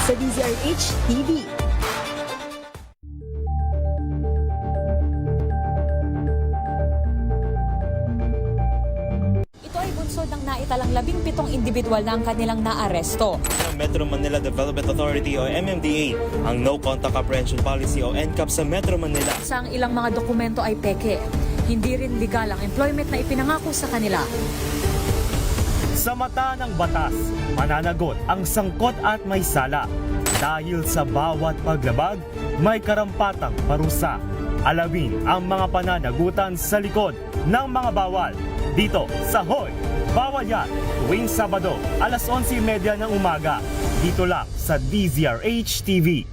sa DZRH TV. Ito ay bunsod ng naitalang 17 individual na ang kanilang naaresto. Metro Manila Development Authority o MMDA ang No Contact Apprehension Policy o NCAP sa Metro Manila. Sa ang ilang mga dokumento ay peke. Hindi rin legal ang employment na ipinangako sa kanila. Sa mata ng batas, mananagot ang sangkot at may sala. Dahil sa bawat paglabag, may karampatang parusa. Alamin ang mga pananagutan sa likod ng mga bawal. Dito sa Hoy! Bawal Yan! Tuwing Sabado, alas 11:30 ng umaga. Dito lang sa DZRH TV.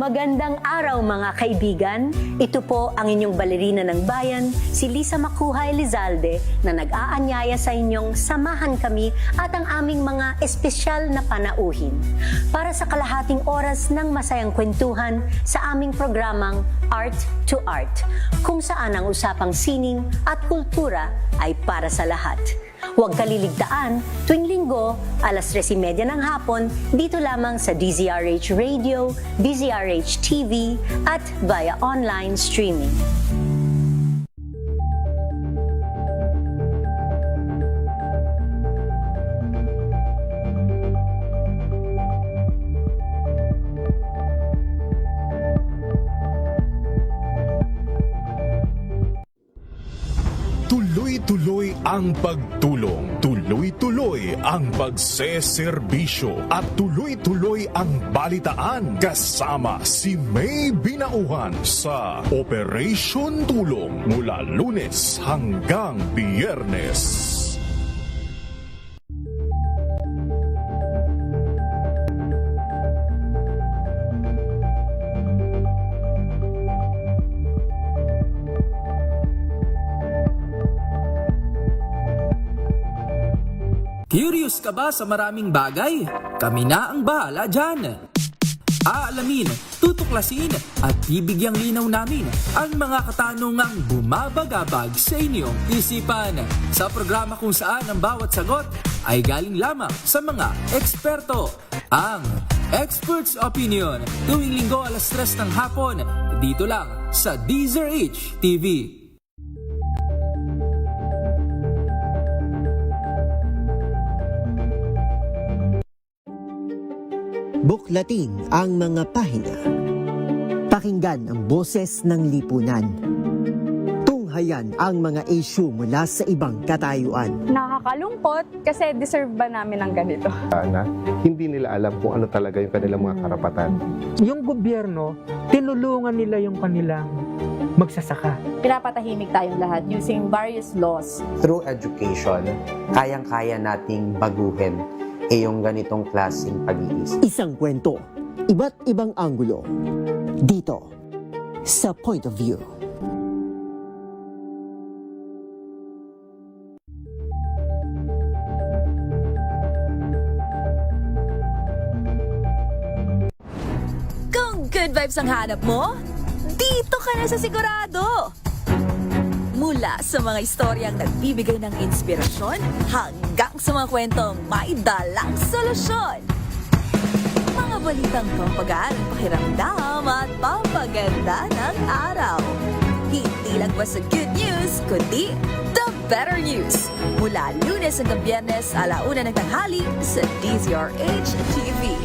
Magandang araw mga kaibigan. Ito po ang inyong balerina ng bayan, si Lisa Makuhay Lizalde, na nag-aanyaya sa inyong samahan kami at ang aming mga espesyal na panauhin para sa kalahating oras ng masayang kwentuhan sa aming programang Art to Art, kung saan ang usapang sining at kultura ay para sa lahat. Huwag kaliligtaan, tuwing linggo, alas 3:30 ng hapon, dito lamang sa DZRH Radio, DZRH TV, at via online streaming. Tuloy-tuloy ang pagtulong, tuloy-tuloy ang pagseserbisyo at tuloy-tuloy ang balitaan kasama si May Binauhan sa Operation Tulong mula Lunes hanggang Biyernes. Curious ka ba sa maraming bagay? Kami na ang bahala dyan. Aalamin, tutuklasin at bibigyang linaw namin ang mga katanungang bumabagabag sa inyong isipan. Sa programa kung saan ang bawat sagot ay galing lamang sa mga eksperto. Ang Expert's Opinion, tuwing linggo alas 3 ng hapon, dito lang sa DZRH TV. Buklatin ang mga pahina. Pakinggan ang boses ng lipunan. Tunghayan ang mga issue mula sa ibang katayuan. Nakakalungkot kasi deserve ba namin ng ganito? Na hindi nila alam kung ano talaga yung kanilang mga karapatan. Yung gobyerno, tinulungan nila yung kanilang magsasaka. Pinapatahimik tayong lahat using various laws. Through education, kayang-kaya nating baguhin yung ganitong klaseng pag-iisip. Isang kwento, iba't ibang anggulo. Dito, sa Point of View. Kung good vibes ang hanap mo, dito ka na sa sigurado! Mula sa mga istoryang nagbibigay ng inspirasyon hanggang sa mga kwentong may dalang solusyon. Mga balitang pampagaan, pakiramdam at pampaganda ng araw. Hindi lang ba sa good news, kundi the better news. Mula Lunes hanggang Biyernes, 1:00 ng tanghali sa DZRH TV.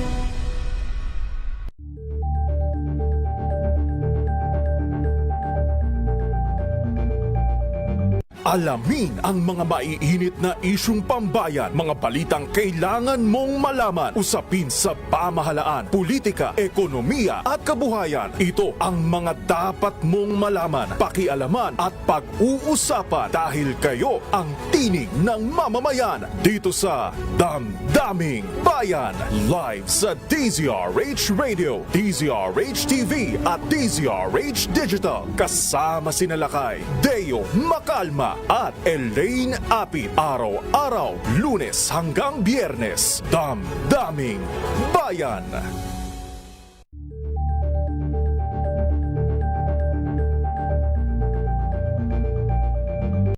Alamin ang mga maiinit na isyung pambayan, mga balitang kailangan mong malaman, usapin sa pamahalaan, politika, ekonomiya at kabuhayan. Ito ang mga dapat mong malaman, pakialaman at pag-uusapan dahil kayo ang tinig ng mamamayan dito sa Damdaming Bayan. Live sa DZRH Radio, DZRH TV at DZRH Digital. Kasama sina Lakay, Deo Macalma at Elaine Apit. Araw-araw, Lunes hanggang Biyernes. Damdaming Bayan.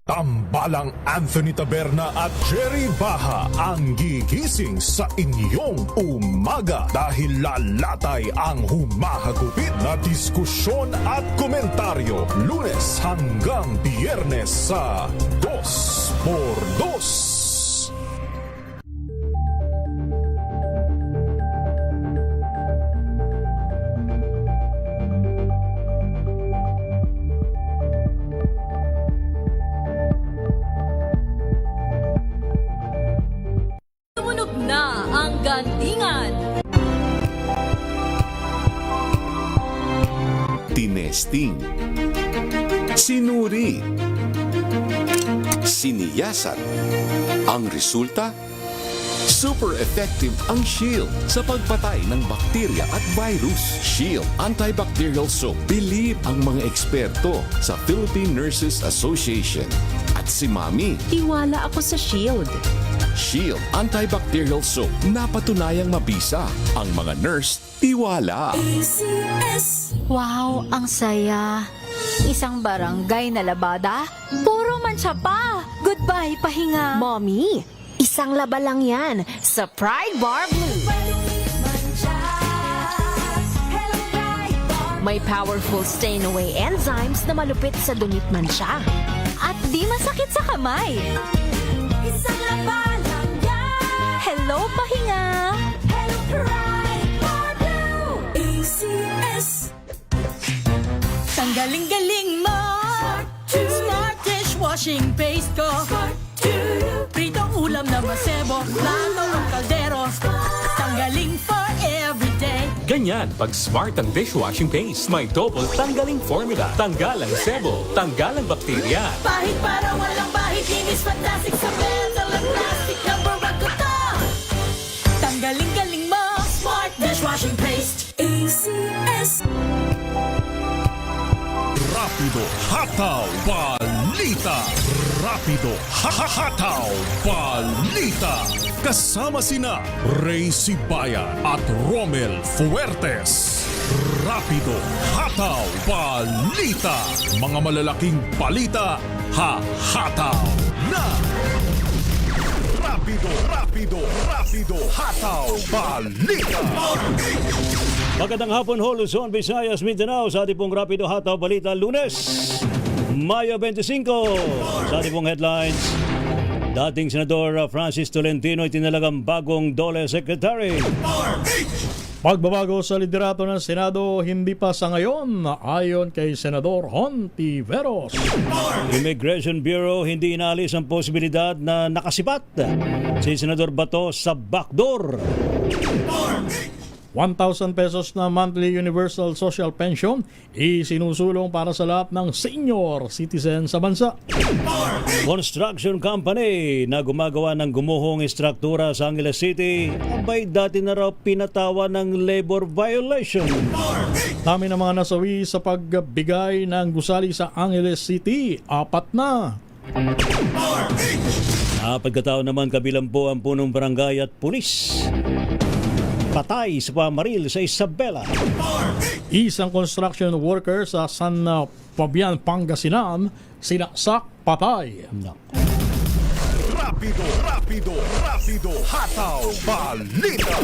Tambalang Anthony Taberna at Jerry Baha ang gigising sa inyong umaga dahil lalatay ang humahagupit na diskusyon at komentaryo Lunes hanggang Biyernes sa 2x2. Tumunog na ang gandingan. Tinesting, sinuri, siniyasan. Ang resulta? Super effective ang Shield sa pagpatay ng bakterya at virus. Shield Antibacterial Soap. Believe ang mga eksperto sa Philippine Nurses Association. At si Mami, Tiwala ako sa Shield. Shield Antibacterial Soap. Napatunayang mabisa. Ang mga nurse, tiwala. Wow, ang saya. Isang barangay na labada, puro mancha pa. Goodbye, pahinga. Mommy, isang laba lang yan sa Pride Bar Blue. May powerful stain-away enzymes na malupit sa dunit mancha. At di masakit sa kamay. Isang laba lang yan. Hello, pahinga. Hello, Pride Bar Blue. ACS. Tanggaling-galing mo. Smart dishwashing paste ko. Pritong ulam na masebo, plato ng kaldero. Tanggaling for everyday. Ganyan pag smart ang dishwashing paste. May double tanggaling formula. Tanggal ang sebo, tanggal ang bakterya. Bahid para walang bahid, linis fantastic sa metal at plastic. Number 1 ko to. Tanggaling-galing mo. Smart dishwashing paste. ACS. Rapido Hataw Balita. Rapido Hataw Balita. Kasama sina Ray Sibayan at Romel Fuertes. Rapido Hataw Balita. Mga malalaking balita, hahataw na. Rapido Hataw Balita. Magandang hapon ho, Luzon, Visayas, Mindanao sa ating pong Rapido Hataw Balita Lunes, Mayo 25. Sa ating pong headlines, dating Senador Francis Tolentino itinalagang bagong DOLE Secretary. Pagbabago sa liderato ng Senado hindi pa sa ngayon ayon kay Senador Hontiveros. Immigration Bureau hindi inaalis ang posibilidad na nakasipat si Senador Bato sa backdoor. 1,000 pesos na monthly universal social pension isinusulong para sa lahat ng senior citizen sa bansa. Construction company na gumagawa ng gumuhong istruktura sa Angeles City, abay dati na raw pinatawa ng labor violation. Dami ng mga nasawi sa pagbigay ng gusali sa Angeles City, 4 na. Pagkatao naman kabilang po ang punong barangay at pulis. Patay sa pamaril sa Isabela. Isang construction worker sa San Fabian, Pangasinan, sinaksak, patay. Rapido Hataw Balita.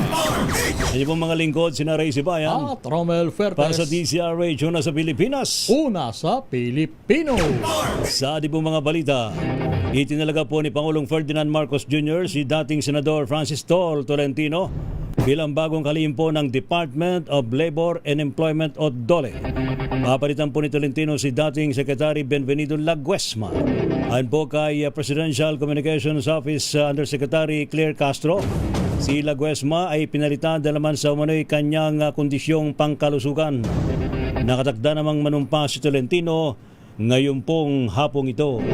Ano pong mga lingkod, sina Ray Sibayan at Romel Fuertes para sa DCRH una sa Pilipinas, una sa Pilipino. Sa ating pong mga balita, itinalaga po ni Pangulong Ferdinand Marcos Jr. si dating Senador Francis Tolentino bilang bagong kalihim po ng Department of Labor and Employment o DOLE. Papalitan po ni Tolentino si dating Secretary Benvenido Laguesma. Ayon po kay Presidential Communications Office Undersecretary Claire Castro, si Laguesma ay pinalitan dahil naman sa umano'y kanyang kondisyong pangkalusugan. Nakatakda namang manumpa si Tolentino ngayon pong hapong ito.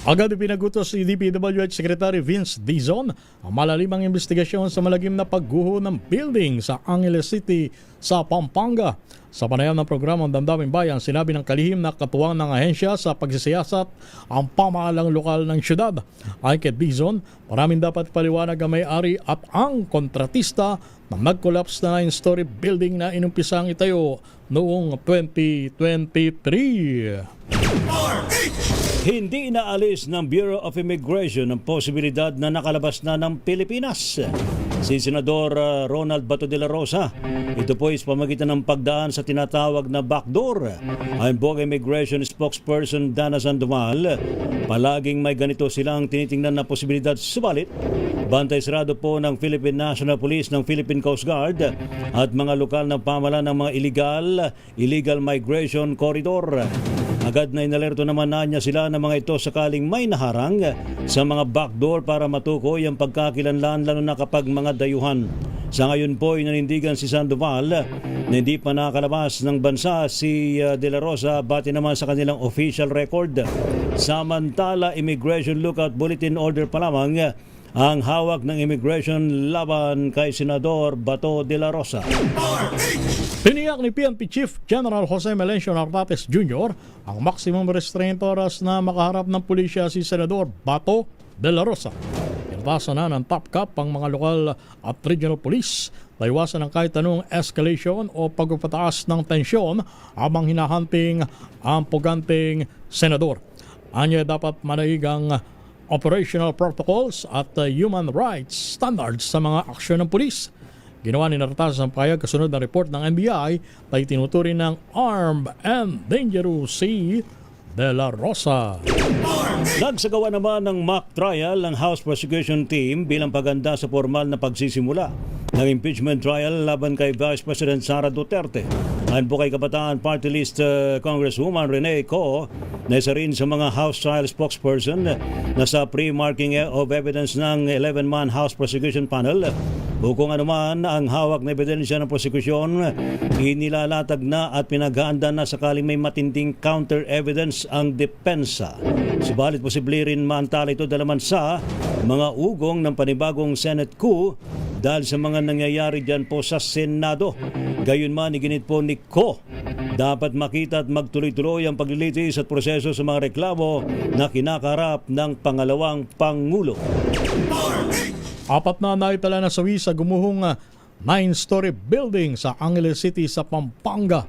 Agad ipinagutos si DPWH Secretary Vince Dizon ang malalimang investigasyon sa malagim na pagguho ng building sa Angeles City sa Pampanga. Sa panayam ng programang Damdaming Bayan, sinabi ng kalihim na katuwang ng ahensya sa pagsisiyasat ang pamahalang lokal ng syudad. Ayon kay Dizon, maraming dapat paliwanag ang may-ari at ang kontratista na nag-collapse na 9-story building na inumpisang itayo noong 2023. Hindi inaalis ng Bureau of Immigration ang posibilidad na nakalabas na ng Pilipinas si Senador Ronald Bato de la Rosa. Ito po is pamagitan ng pagdaan sa tinatawag na backdoor. Ayon po kay Immigration Spokesperson Dana Sandoval, palaging may ganito silang tinitingnan na posibilidad. Subalit, bantay sarado po ng Philippine National Police, ng Philippine Coast Guard at mga lokal na pamahalaan ng mga illegal migration corridor. Agad na inalerto naman na niya sila ng mga ito sakaling may naharang sa mga backdoor para matukoy ang pagkakilanlan, lalo na kapag mga dayuhan. Sa ngayon po, inanindigan si Sandoval na hindi pa nakalabas ng bansa si De La Rosa bati naman sa kanilang official record. Samantala, Immigration Lookout Bulletin Order pa lamang ang hawak ng immigration laban kay Senador Bato de la Rosa. Tiniyak ni PNP Chief General Jose Melencio Nartates Jr. ang maximum restraint oras na makaharap ng pulisya si Senador Bato de la Rosa. Inatasan na ng top cap ang mga lokal at regional police na iwasan ng kahit anong escalation o pagpapataas ng tensyon habang hinahanting ang puganting senador. Anya dapat manahigang operational protocols at human rights standards sa mga aksyon ng pulis. Ginawa ni Nartates ang payag kasunod ng report ng NBI na itinuturing ng armed and dangerous si De La Rosa. Nagsagawa naman ng mock trial ng House Prosecution Team bilang paganda sa formal na pagsisimula ng impeachment trial laban kay Vice President Sara Duterte. Ayon po kay Kabataan Party List Congresswoman Rene Co, na isa rin sa mga House Trial spokesperson na sa pre-marking of evidence ng 11-man House Prosecution Panel. Kung ano man ang hawak na ebidensya ng prosekusyon, inilalatag na at pinaghahanda na sakaling may matinding counter-evidence ang depensa. Subalit posible rin maantala ito dalaman sa mga ugong ng panibagong Senate coup dahil sa mga nangyayari dyan po sa Senado. Gayunman, iginit po ni Co, dapat makita at magtuloy-tuloy ang paglilitis at proseso sa mga reklamo na kinakaharap ng pangalawang Pangulo. Apat na naitala na sawi sa gumuhong 9-story building sa Angeles City sa Pampanga.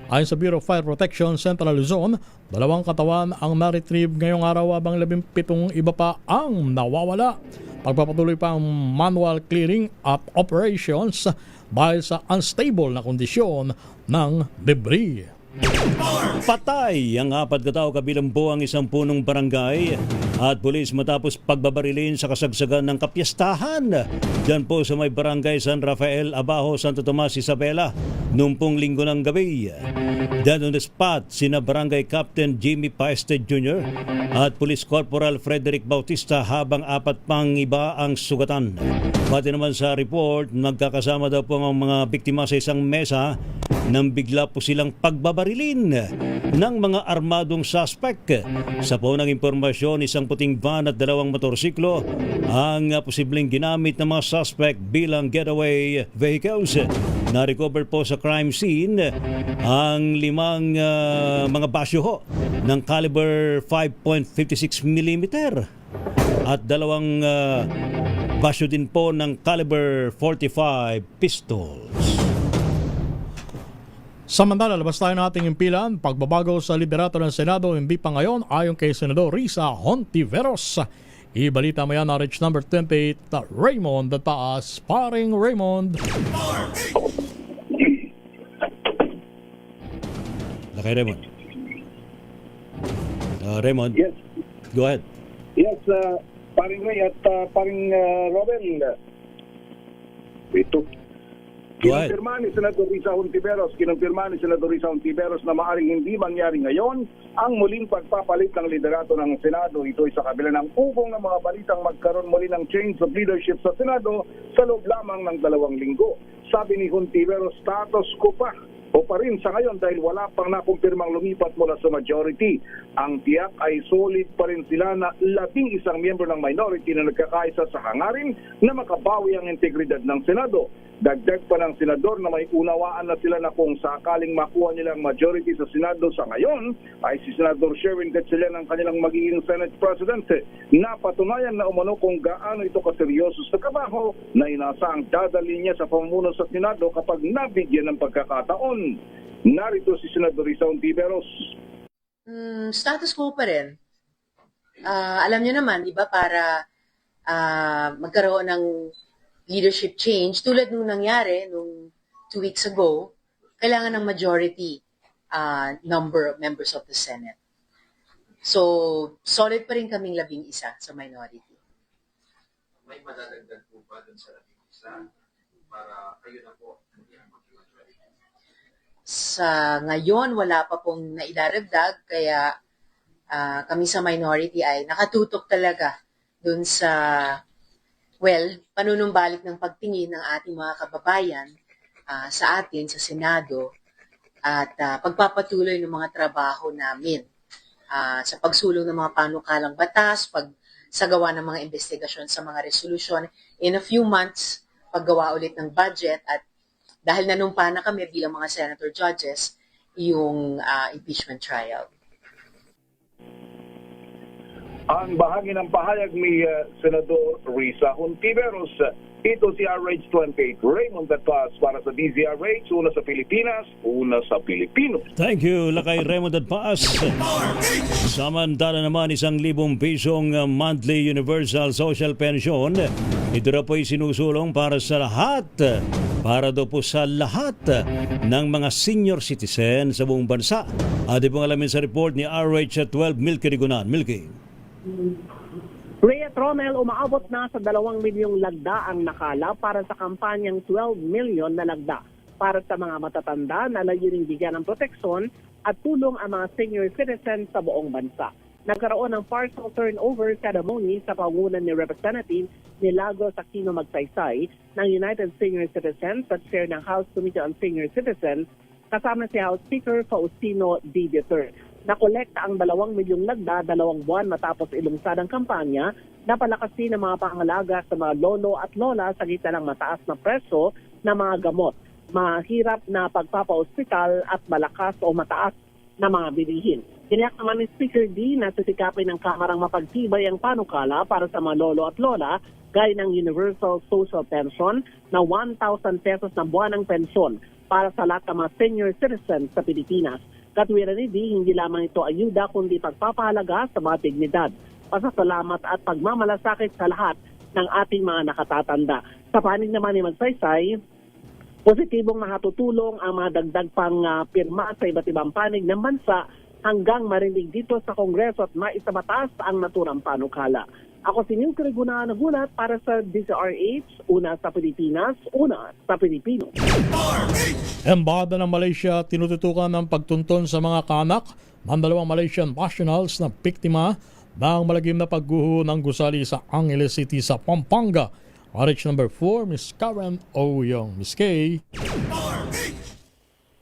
Ayon sa Bureau of Fire Protection Central Luzon, 2 katawan ang na-retrieve ngayong araw habang 17 iba pa ang nawawala. Pagpapatuloy pa ang manual clearing at operations dahil sa unstable na kondisyon ng debris. Patay ang 4 katao kabilang po ang isang punong barangay at pulis matapos pagbabarilin sa kasagsagan ng kapiyastahan dyan po sa may barangay San Rafael, Abajo, Santo Tomas, Isabela noong pong linggo ng gabi. Dead on the spot sina Barangay Captain Jimmy Paeste Jr. at Police Corporal Frederick Bautista habang 4 pang iba ang sugatan. Pati naman sa report, magkakasama daw po ang mga biktima sa isang mesa nang bigla po silang pagbabarilin ng mga armadong suspect. Sa punang impormasyon, isang puting van at 2 motorsiklo ang posibleng ginamit ng mga suspect bilang getaway vehicles. Na-recover po sa crime scene ang 5 mga basyo ng caliber 5.56mm at 2 basyo din po ng caliber 45 pistols. Samantala, labas tayo ng ating impilan. Pagbabago sa liderato ng Senado, hindi pa ngayon ayon kay Senador Risa Hontiveros. Ibalita mo yan na Rich number 28, Raymond Taas. Paring Raymond. Lakay Raymond. Raymond. Yes. Go ahead. Yes, paring Ray at paring Robel. Ito. Kinumpirma ni Senador Risa Hontiveros na maaaring hindi mangyari ngayon ang muling pagpapalit ng liderato ng Senado. Ito ay sa kabila ng ugong ng mga balitang magkaroon muli ng change of leadership sa Senado sa loob lamang ng 2 linggo. Sabi ni Hontiveros, status quo pa o pa rin sa ngayon dahil wala pang nakumpirmang lumipat mula sa majority. Ang tiyak ay solid pa rin sila na 11 miyembro ng minority na nagkakaisa sa hangarin na makabawi ang integridad ng Senado. Dagdag pa ng senador na may unawaan na sila na kung sakaling makuha nilang majority sa Senado sa ngayon ay si Senador Sherwin Gatchalian ang kanilang magiging Senate President. Napatunayan na umano kung gaano ito kaseryoso sa trabaho na inasaang dadali niya sa pamumuno sa Senado kapag nabigyan ng pagkakataon. Narito si Senador Risa Ontiveros. Status quo pa rin. Alam niyo naman, di ba, para magkaroon ng leadership change, tulad nung nangyari nung 2 weeks ago, kailangan ng majority number of members of the Senate. So, solid pa rin kaming 11 sa minority. May madadagdag po ba dun sa 11 para kayo na po? Sa ngayon, wala pa pong naidaragdag, kaya kami sa minority ay nakatutok talaga dun sa panunumbalik ng pagtingin ng ating mga kababayan sa atin, sa Senado, at pagpapatuloy ng mga trabaho namin sa pagsulong ng mga panukalang batas, pagsagawa ng mga investigasyon sa mga resolusyon. In a few months, paggawa ulit ng budget, at dahil nanumpa na kami bilang mga senator judges, yung impeachment trial. Ang bahagi ng pahayag ni Senador Risa Ontiveros. Ito si RH28 Raymond Datpas para sa DZRH, una sa Pilipinas, una sa Pilipino. Thank you, Lakay Raymond Datpas. Samantala naman, 1,000 pisong monthly universal social pension. Ito na po'y sinusulong para sa lahat. Para daw po sa lahat ng mga senior citizen sa buong bansa. Ating pong alamin sa report ni RH12 Milky Rigunan. Milky. Rhea Tronel, umaabot na sa 2 milyong lagda ang nakala para sa kampanyang 12 million na lagda para sa mga matatanda na layuning bigyan ng proteksyon at tulong ang mga senior citizens sa buong bansa. Nagkaroon ng partial turnover ceremony sa pangunan ni Representative Milagros Aquino Magsaysay ng United Senior Citizens at chair ng House Committee on Senior Citizens kasama si House Speaker Faustino D. III. Nakolekta ang 2 milyong lagda 2 buwan matapos ilungsad ang kampanya na palakasin ang mga pangalaga sa mga lolo at lola sa gitna ng mataas na presyo ng mga gamot, mahirap na pagpapa-ospital at malakas o mataas na mga bilihin. Tiniyak naman ni Speaker D na sisikapin ng Kamarang mapagtibay ang panukala para sa mga lolo at lola gaya ng Universal Social Pension na 1,000 pesos na buwanang pensyon para sa lahat ng mga senior citizens sa Pilipinas. Katwiran ni D, hindi lamang ito ayuda kundi pagpapahalaga sa mga dignidad, pasasalamat at pagmamalasakit sa lahat ng ating mga nakatatanda. Sa panig naman ni Magsaysay, positibong makatutulong ang mga dagdag pang pirma sa iba't ibang panig ng bansa hanggang marinig dito sa Kongreso at maisabatas ang naturang panukala. Ako si Milky Rigunan, nagulat para sa DZRH, una sa Pilipinas, una sa Pilipino. Embahada ng Malaysia tinututukan ng pagtunton sa mga kaanak ng 2 Malaysian nationals na biktima ng malagim na pagguho ng gusali sa Angeles City sa Pampanga. RH number 4, Miss Karen Oyong. Miss K.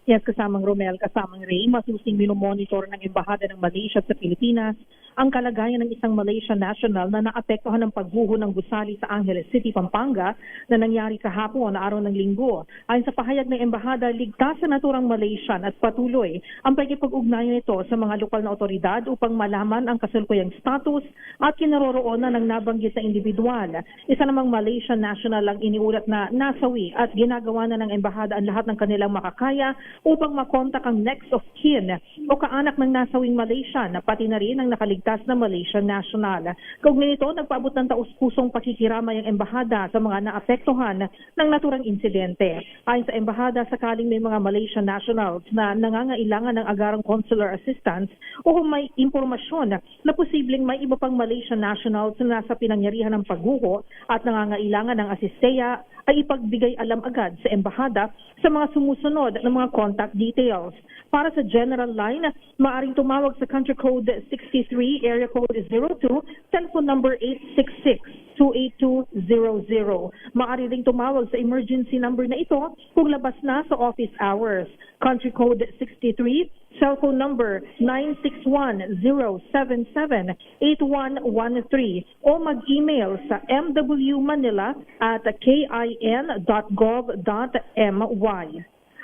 Yes, kasamang Romel, kasamang Ray, masusing minomonitor ng Embahada ng Malaysia sa Pilipinas ang kalagayan ng isang Malaysian national na naapektuhan ng pagguho ng gusali sa Angeles City, Pampanga na nangyari kahapon na araw ng Linggo. Ayon sa pahayag ng Embahada, ligtas sa naturang Malaysian at patuloy ang pagkipag-ugnayan nito sa mga lokal na otoridad upang malaman ang kasalukuyang status at kinaroroonan ng nabanggit na individual. Isa namang Malaysian national ang iniulat na nasawi at ginagawa na ng Embahada ang lahat ng kanilang makakaya upang makontak ang next of kin o kaanak ng nasawing Malaysian, pati na rin ang nakaligtas na Malaysian national. Kaugnay nito, nagpaabot ng taus-pusong pakikiramay ang Embahada sa mga naapektuhan ng naturang insidente. Ayon sa Embahada, sakaling may mga Malaysian nationals na nangangailangan ng agarang consular assistance o kung may impormasyon na posibleng may iba pang Malaysian nationals na nasa pinangyarihan ng pagguho at nangangailangan ng asisteya, ay ipagbigay alam agad sa Embahada sa mga sumusunod ng mga contact details. Para sa general line, maaaring tumawag sa country code 63, area code 02, telephone number 866. 28200. Maaari ring tumawag sa emergency number na ito kung labas na sa office hours. Country code 63, cellphone number 961-077-8113 o mag-email sa mwmanila@kin.gov.my.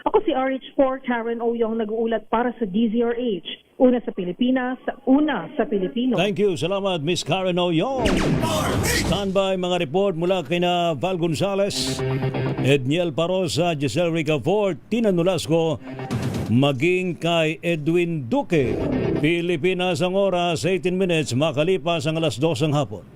Ako si RH4 Karen Oyong, nag-uulat para sa DZRH. Una sa Pilipinas, una sa Pilipino. Thank you. Salamat, Miss Karen Oyong. Standby mga report mula kay na Val Gonzales, Edniel Parosa, Giselle Ricafort, Tina Nolasco, maging kay Edwin Duque. Pilipinas ang oras, 18 minutes, makalipas ang alas 2 ng hapon.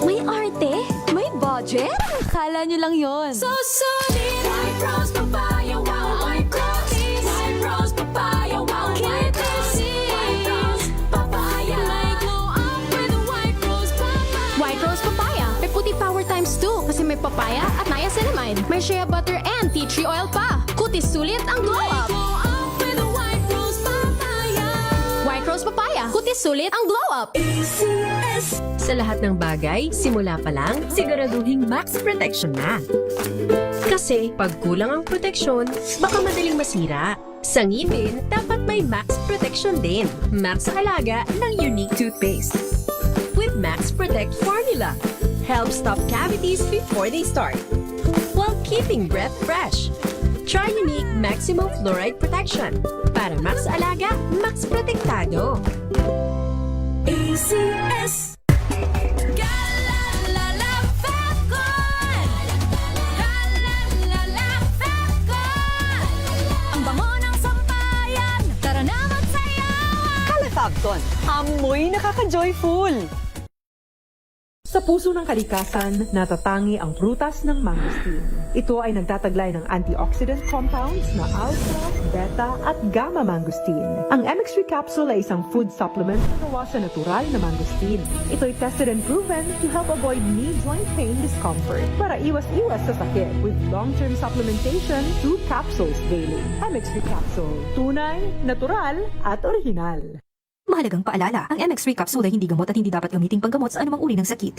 May arte? May budget? Akala nyo lang yon. So solid! White Rose Papaya, wow, White Rose! White Rose Papaya, wow, White Rose! White Rose Papaya, may glow up with a White Rose Papaya. White Rose Papaya, may puti power times 2 kasi may papaya at niacinamide. May shea butter and tea tree oil pa. Kutis sulit ang glow up. Glow up with a White Rose Papaya. White Rose Papaya, kutis sulit ang glow up. ACS. Sa lahat ng bagay, simula pa lang, siguraduhing max protection na. Kasi pag kulang ang proteksyon, baka madaling masira. Sa ngipin, dapat may max protection din. Max sa alaga ng Unique Toothpaste. With Max Protect Formula, help stop cavities before they start, while keeping breath fresh. Try Unique Maximum Fluoride Protection. Para max sa alaga, max protektado. ACS. Calefacton, amoy nakaka-joyful! Sa puso ng kalikasan, natatangi ang prutas ng mangosteen. Ito ay nagtataglay ng antioxidant compounds na alpha, beta at gamma mangosteen. Ang MX3 capsule ay isang food supplement na gawa sa natural na mangosteen. Ito ay tested and proven to help avoid knee joint pain discomfort para iwas-iwas sa sakit with long-term supplementation 2 capsules daily. MX3 capsule, tunay, natural at original. Mahalagang paalala, ang MX3 capsule ay hindi gamot at hindi dapat gamitin panggamot sa anumang uri ng sakit.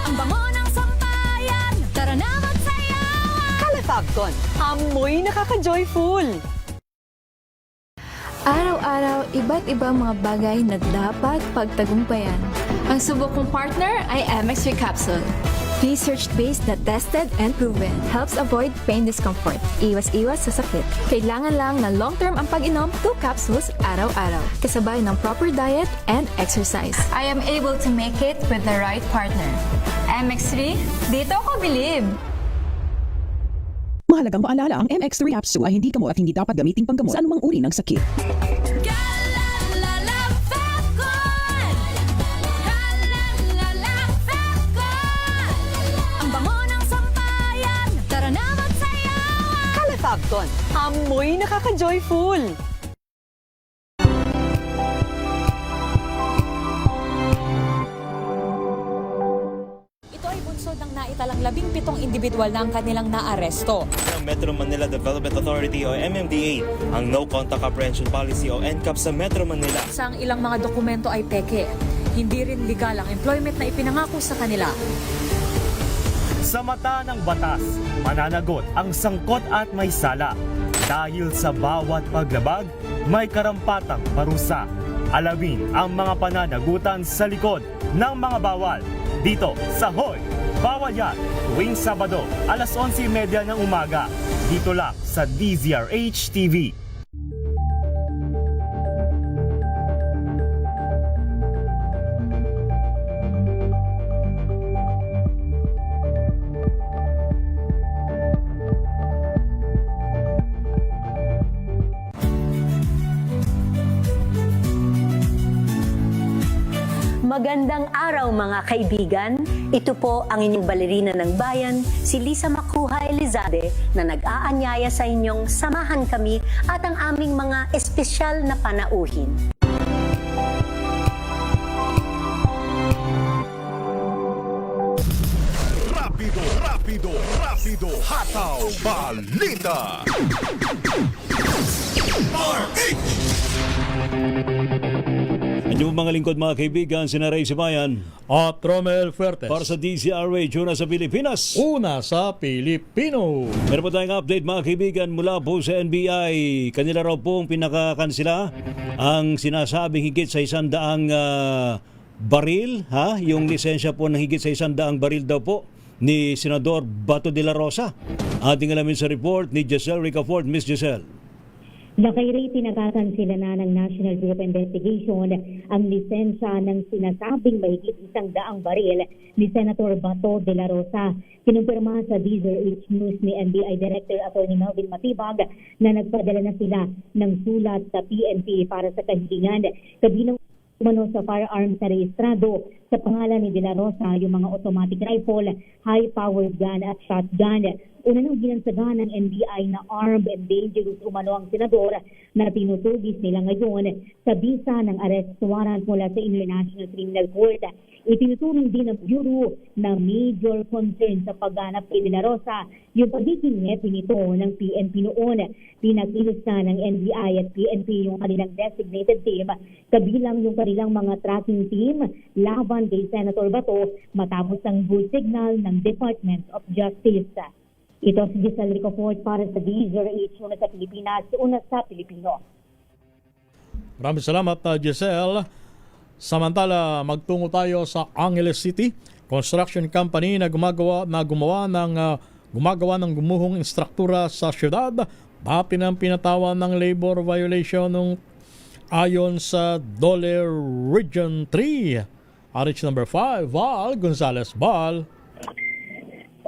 Ang bango ng sampayan, tara na magsayawan! Calefacton, amoy nakaka-joyful! Araw-araw, iba't ibang mga bagay na dapat pagtagumpayan. Ang subok kong partner ay MX3 capsule. Research-based na tested and proven. Helps avoid pain discomfort. Iwas-iwas sa sakit. Kailangan lang na long-term ang pag-inom 2 capsules araw-araw. Kasabay ng proper diet and exercise. I am able to make it with the right partner. MX3, dito ako bilib! Mahalagang paalala, ang MX3 capsule ay hindi gamot at hindi dapat gamitin panggamot sa anumang uri ng sakit. Calefacton, amoy nakaka-joyful! Ito ay bunsod ng naitalang 17 individual na ang kanilang naaresto. Ng Metro Manila Development Authority o MMDA ang No Contact Apprehension Policy o NCAP sa Metro Manila. Sa ilang mga dokumento ay peke. Hindi rin legal ang employment na ipinangako sa kanila. Sa mata ng batas, mananagot ang sangkot at may sala. Dahil sa bawat paglabag, may karampatang parusa. Alamin ang mga pananagutan sa likod ng mga bawal. Dito sa Hoy! Bawal Yan! Tuwing Sabado, alas 11:30 ng umaga. Dito lang sa DZRH TV. Magandang araw mga kaibigan. Ito po ang inyong balerina ng bayan, si Lisa Macuja Elizalde, na nag-aanyaya sa inyong samahan kami at ang aming mga espesyal na panauhin. Rapido, hataw, balita. Anyo mga lingkod mga kaibigan, sina Ray Sibayan at Romel Fuertes para sa DZRH, una sa Pilipinas. Una sa Pilipino. Meron po tayong update mga kaibigan mula po sa NBI. Kanila raw pong pinakakansila ang sinasabing higit sa 100 baril, yung lisensya po ng higit sa 100 baril daw po ni Senador Bato de la Rosa. Ating alamin sa report ni Giselle Ricafort. Miss Giselle. Nakairay pinakakansila na ng National Bureau of Investigation ang lisensya ng sinasabing mahigit 100 baril ni Senator Bato de la Rosa. Kinumpirma sa DZRH News ni NBI Director Atty. Melvin Matibag na nagpadala na sila ng sulat sa PNP para sa kahilingan. Kabilang umano sa firearms na rehistrado sa pangalan ni De La Rosa yung mga automatic rifle, high-powered gun at shotgun. Una nang ginansagan ng NBI na armed and dangerous umano ang senador na tinutugis nila ngayon sa bisa ng arrest warrant mula sa International Criminal Court. Itinuturing din ng Bureau na major concern sa pagganap kay De La Rosa yung pagiging hepe nito ng PNP noon. Pinakilos na ng NBI at PNP yung kanilang designated team kabilang yung kanilang mga tracking team laban kay Senator Bato matapos ang bull signal ng Department of Justice. Ito si Giselle Ricafort para sa DZRH, una sa Pilipinas, una sa Pilipino. Maraming salamat, Giselle. Samantala, magtungo tayo sa Angeles City. Construction company na gumagawa ng gumuhong instruktura sa syudad. Bati ng pinatawan ng labor violation ng ayon sa Dole Region 3. RH number 5, Val Gonzalez. Val.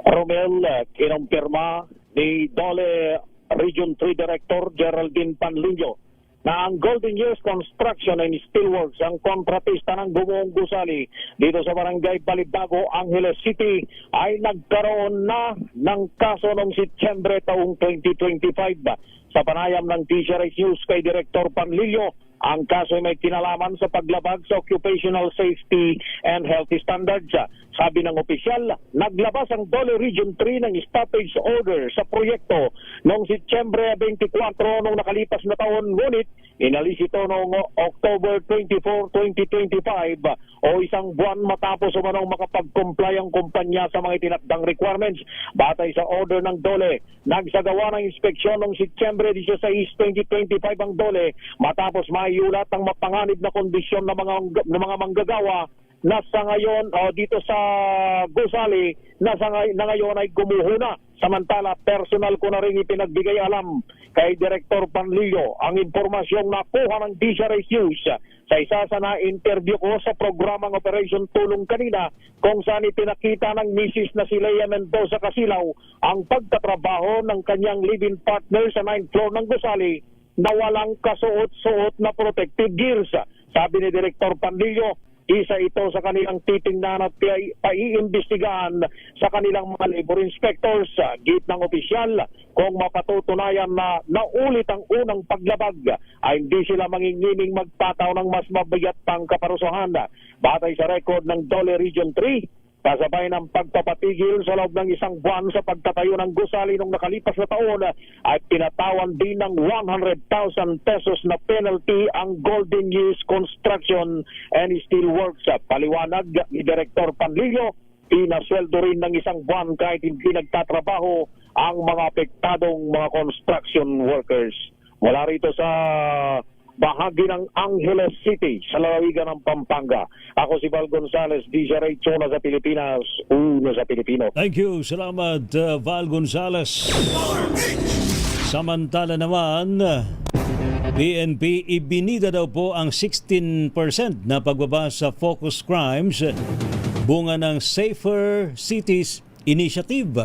Romel, kinumpirma ni Dole Region 3 Director Geraldine Panlillo na ang Golden Years Construction and Steelworks ang kontratista ng gumuhong gusali dito sa Barangay Balibago, Angeles City ay nagkaroon na ng kaso noong Setyembre taong 2025. Sa panayam ng DZRH News kay Director Panlillo, ang kaso ay may kinalaman sa paglabag sa occupational safety and health standards. Sabi ng opisyal, naglabas ang Dole Region 3 ng stoppage order sa proyekto noong Setyembre 24 noong nakalipas na taon. Ngunit inalis ito noong October 24, 2025 o isang buwan matapos umanong makapag-comply ang kumpanya sa mga itinakdang requirements. Batay sa order ng Dole, nagsagawa ng inspeksyon noong Setyembre 16, 2025 ang Dole matapos maiulat ang mapanganib na kondisyon ng mga manggagawa na sa ngayon dito sa gusali na ngayon ay gumuho na. Samantala, personal ko na rin ipinagbigay alam kay Director Panlillo ang impormasyong nakuha ng DZRH News sa isa sa na-interview ko sa programang Operation Tulong kanina kung saan ipinakita ng misis na si Lea Mendoza Casilaw ang pagtatrabaho ng kanyang live-in partner sa 9th floor ng gusali na walang kasuot-suot na protective gears. Sabi ni Director Panlillo, isa ito sa kanilang titingnan at paiimbestigahan sa kanilang mga labor inspectors. Git ng opisyal, kung mapatutunayan na naulit ang unang paglabag, ay hindi sila mangingining magtataw ng mas mabigat pang kaparusahan. Batay sa record ng Dole Region 3, kasabay ng pagpapatigil sa loob ng isang buwan sa pagtatayo ng gusali nung nakalipas na taon ay pinatawan din ng 100,000 pesos na penalty ang Golden Years Construction and Steelworks. Paliwanag ni Director Panlillo, pinasweldo rin ng isang buwan kahit hindi nagtatrabaho ang mga apektadong mga construction workers. Mula rito sa bahagi ng Angeles City sa lalawigan ng Pampanga. Ako si Val Gonzalez, DZRH, una sa Pilipinas, una sa Pilipino. Thank you. Salamat, Val Gonzalez. Samantala naman, PNP ibinida daw po ang 16% na pagbaba sa focus crimes, bunga ng Safer Cities Initiative.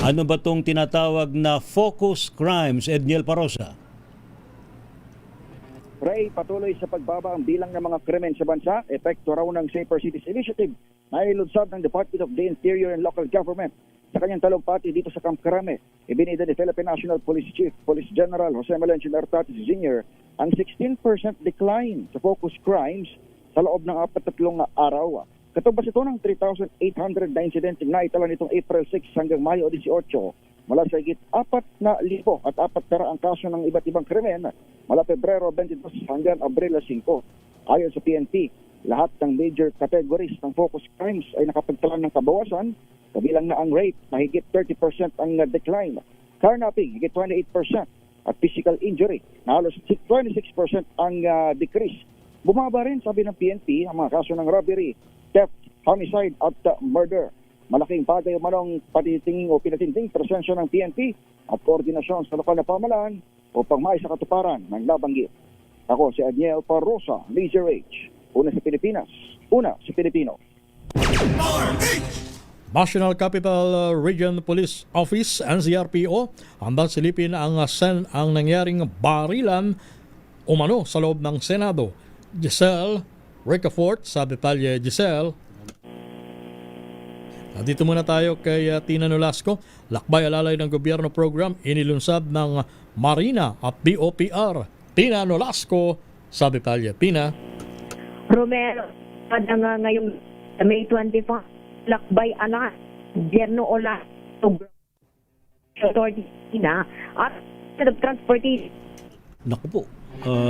Ano ba itong tinatawag na focus crimes, Edniel Parosa? Ray, patuloy sa pagbaba ang bilang ng mga krimen sa bansa, epekto raw ng Safer Cities Initiative na ilunsad ng Department of the Interior and Local Government sa kanyang talumpati dito sa Camp Crame. Ibinida ni Philippine National Police Chief, Police General Jose Melencio Nartates Sr. ang 16% decline sa focus crimes sa loob ng 43 araw. Katubas ito ng 3,800 na insidente na itala nitong April 6 hanggang Mayo 18 mula sa higit 4,000 at 400 ang kaso ng iba't ibang krimen mula Pebrero 22 hanggang Abril 5. Ayon sa PNP, lahat ng major categories ng focus crimes ay nakapagtala ng kabawasan, kabilang na ang rape na higit 30% ang decline, carnapping higit 28% at physical injury na halos 26% ang decrease. Bumaba rin, sabi ng PNP, ang mga kaso ng robbery, theft, homicide at murder. Malaking bagay manong patitingin o pinatinding presensya ng PNP at koordinasyon sa lokal na pamahalaan upang maisa katuparan ng nabanggit. Ako si Adniel Parrosa, Major H. Una sa Pilipinas, una sa Pilipino. National Capital Region Police Office, NCRPO, handang silipin ang nangyaring barilan umano sa loob ng Senado. Giselle Ricafort sa detalye. Giselle. Dito muna tayo kay Tina Nolasco. Lakbay alalay ng gobyerno program inilunsad ng Marina at BOPR. Tina Nolasco sa detalye. Tina. Romero, nga ngayong May 25, lakbay ala, gobyerno ola, authority na at transportation. Naku po.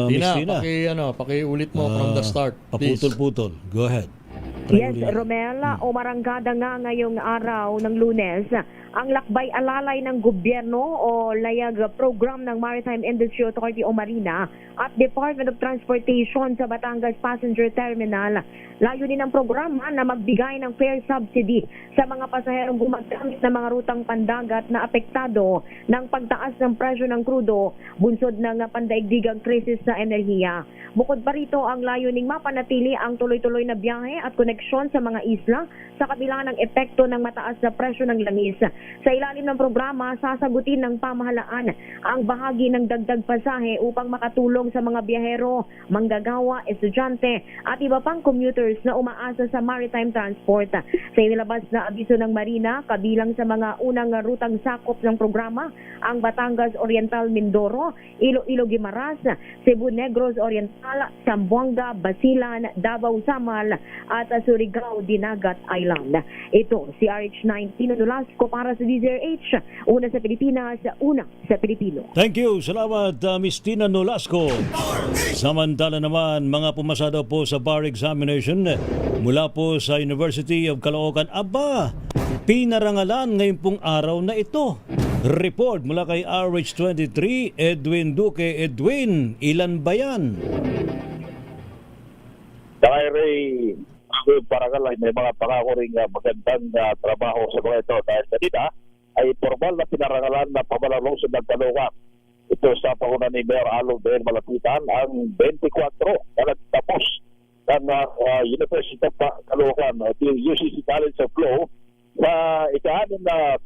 Tina, Tina, pakiulit mo from the start. Please. Paputol-putol. Go ahead. Yes, Romela, umarangkada nga ngayong araw ng Lunes ang lakbay alalay ng gobyerno o layag program ng Maritime Industry Authority o Marina at Department of Transportation sa Batangas Passenger Terminal. Layunin ng programa na magbigay ng fare subsidy sa mga pasaherong gumagamit ng mga rutang pandagat na apektado ng pagtaas ng presyo ng krudo bunsod ng pandaigdigang krisis sa enerhiya. Bukod pa rito ang layuning mapanatili ang tuloy-tuloy na biyahe at koneksyon sa mga isla sa kabila ng epekto ng mataas na presyo ng langis. Sa ilalim ng programa, sasagutin ng pamahalaan ang bahagi ng dagdag pasahe upang makatulong sa mga biyahero, manggagawa, estudyante at iba pang commuters na umaasa sa maritime transport. Sa inilabas na abiso ng Marina, kabilang sa mga unang rutang sakop ng programa, ang Batangas Oriental Mindoro, Iloilo Guimaras, Cebu Negros Oriental, Zamboanga, Basilan, Davao Samal at Surigao Dinagat Island. Ito si RH9 Tino Nolasco para sa DZRH, una sa Pilipinas, una sa Pilipino. Thank you. Salamat, Miss Tina Nolasco. Samantala naman, mga pumasado po sa bar examination mula po sa University of Caloocan. Aba, pinarangalan ngayon pong araw na ito. Report mula kay RH23, Edwin Duque. Edwin, ilan ba yan? Ray, parangal may mga pangako ring magandang trabaho sa mga ito dahil kanina ay formal na pinarangalan na pamalarong sa Caloocan. Ito sa pangunan ni Mayor Alo Ben Malapitan ang 24 na nagtapos ng University of Caloocan, UCC College of Law sa ika-6 na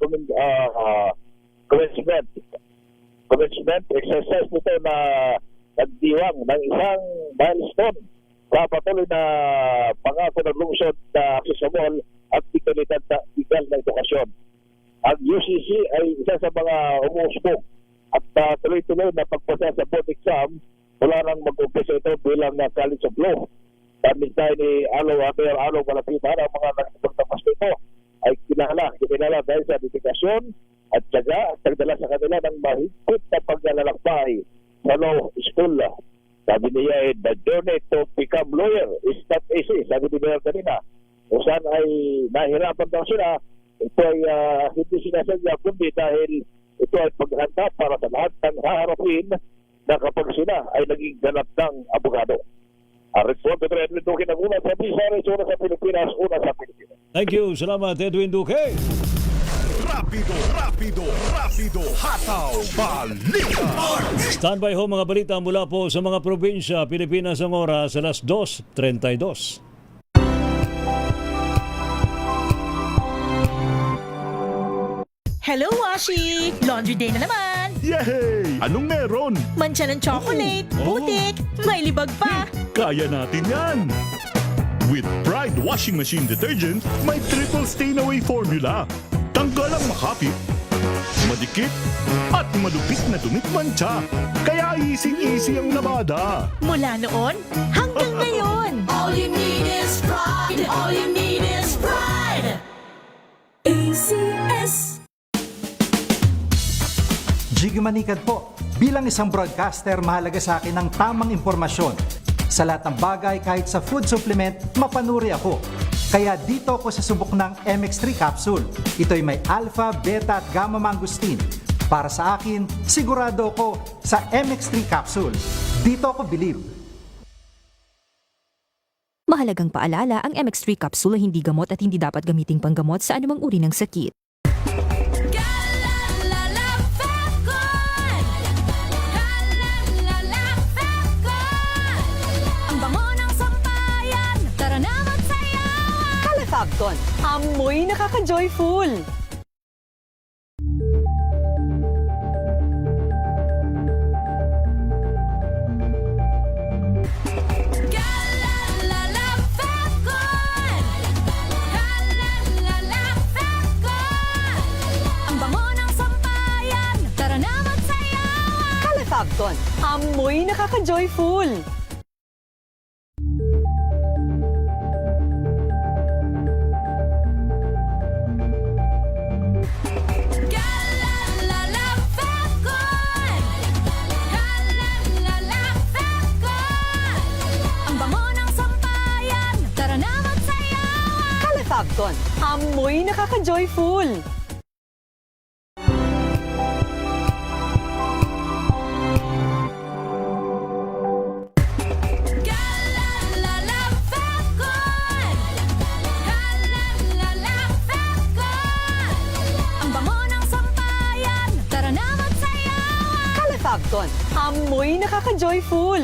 commencement exercise nito na nagdiwang ng isang milestone sa patuloy na pangako ng lungsod na aksesibol at dignidad na edukasyon. Ang UCC ay isa sa mga umusbog at tuloy-tuloy na pagpasa sa board exam mula nang mag-umpisa ito bilang College of Law. Dahil tayo ni Mayor Alo Malapitan, ang mga nagpagtapas nito ay kinala dahil sa dedikasyon at tiyaga at nagdala sa kanila ng mahigpit na paglalakbay sa law school. Sabi niya, the journey to become lawyer is not easy. Sabi ni Mayor kanina, kung saan ay nahirapan daw sila, ito ay hindi sinasadya kundi dahil ito ay paghanda para sa lahat ng haharapin na kapag sila ay naging ganap ng abogado. Ang report ng Edwin Duque ng una sa DZRH, una sa Pilipinas, una sa Pilipinas. Thank you. Salamat, Edwin Duque. Rapido, hataw, balita. Standby ho mga balita mula po sa mga probinsya, Pilipinas ang oras alas 2:32. Hello, Washi! Laundry day na naman! Yay! Anong meron? Mancha ng chocolate, putik, may libag pa! Kaya natin yan! With Pride Washing Machine Detergent, may triple stain-away formula. Tanggalang makapit, madikit, at malupit na dumit mancha. Kaya easy-easy ang labada. Mula noon hanggang ngayon! All you need is is pride. All you need is pride. ACS. Jiggy Manikad po. Bilang isang broadcaster, mahalaga sa akin ang tamang impormasyon. Sa lahat ng bagay, kahit sa food supplement, mapanuri ako. Kaya dito ako sa subok ng MX3 capsule. Ito'y may alpha, beta at gamma mangosteen. Para sa akin, sigurado ako sa MX3 capsule. Dito ako believe. Mahalagang paalala, ang MX3 capsule ay hindi gamot at hindi dapat gamiting panggamot sa anumang uri ng sakit. Calefacton, amoy nakaka-joyful. Calefacton, amoy nakaka-joyful. Calefacton, amoy nakaka-joyful. Calefacton, amoy nakaka-joyful.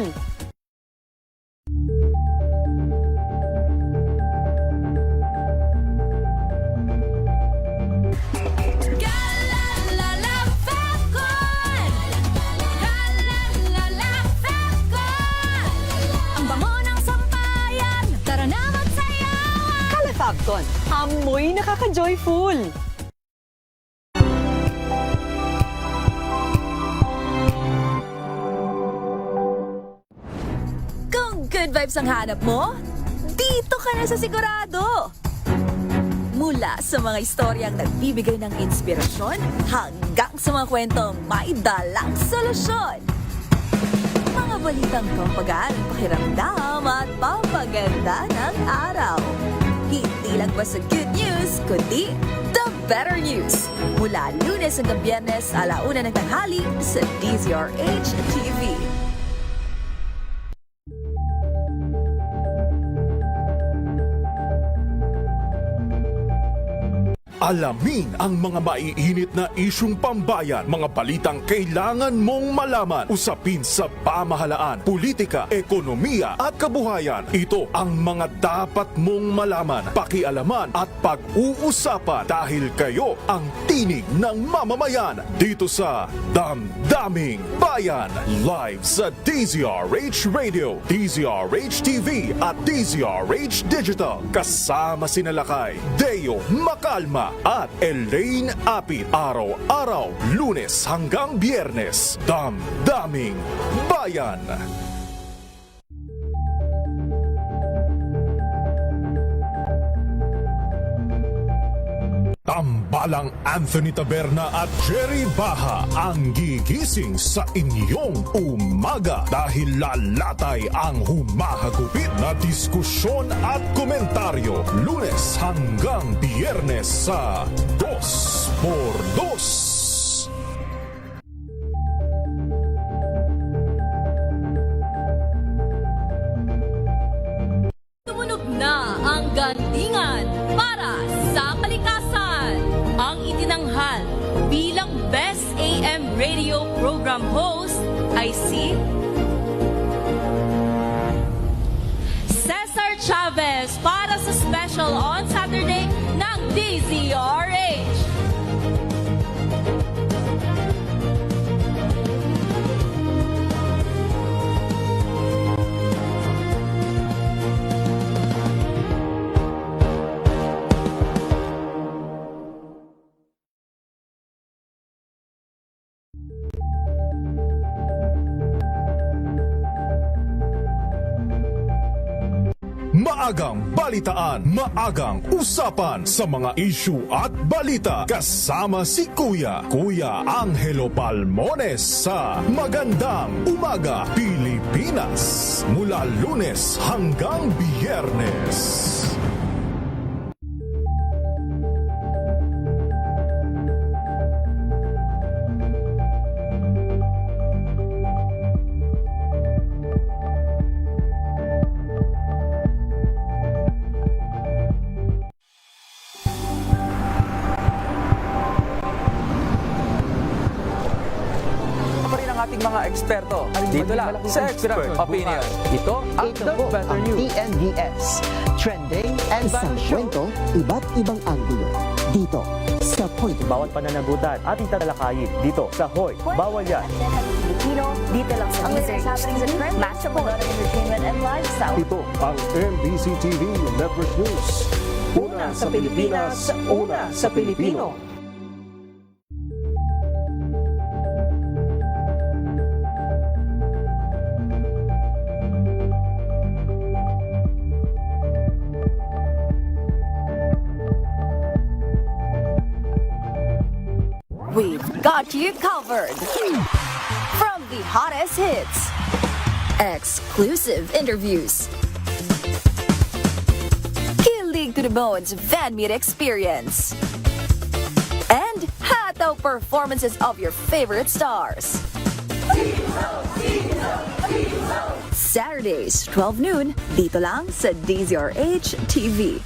Calefacton, amoy nakaka-joyful. Kung good vibes ang hanap mo, dito ka na sa sigurado. Mula sa mga istoryang nagbibigay ng inspirasyon hanggang sa mga kwentong may dalang solusyon. Mga balitang pampagaan ang pakiramdam at papaganda ng araw. Hindi lang ba sa good news, kundi the better news. Mula Lunes hanggang Biyernes, 1:00 ng tanghali sa DZRH TV. Alamin ang mga maiinit na isyung pambayan, mga balitang kailangan mong malaman, usapin sa pamahalaan, politika, ekonomiya at kabuhayan. Ito ang mga dapat mong malaman, pakialaman at pag-uusapan dahil kayo ang tinig ng mamamayan dito sa Damdaming Bayan. Live sa DZRH Radio, DZRH TV at DZRH Digital. Kasama sina Lakay, Deo Macalma at Elaine Apit. Araw-araw, Lunes hanggang Biyernes. Damdaming Bayan. Tambalang Anthony Taberna at Jerry Baha ang gigising sa inyong umaga dahil lalatay ang humahagupit na diskusyon at komentaryo Lunes hanggang Biyernes sa 2x2. Tumunog na ang gandingan para sa kalikasan. Ang itinanghal bilang Best AM Radio Program Host ay si Cesar Chavez para sa special on Saturday ng DZRH. maagang balitaan, maagang usapan sa mga issue at balita. Kasama si Kuya Angelo Palmones sa Magandang Umaga Pilipinas. Mula Lunes hanggang Biyernes. Mga eksperto dito lang sa Expert Opinion. Ito ang The Better News. TNVS. Trending and isang kwento, iba't ibang anggulo. Dito sa Point. Bawat pananagutan ating tatalakayin dito sa Hoy. Bawal yan. Pilipino, dito lang sa news happening sa trend, matchable entertainment and lifestyle. Ito ang MBC TV Network News. Una sa Pilipinas, una sa Pilipino. We've got you covered. From the hottest hits, exclusive interviews, kilig to the bones fan meet experience, and hataw performances of your favorite stars. Saturdays, 12 noon, dito lang sa DZRH TV.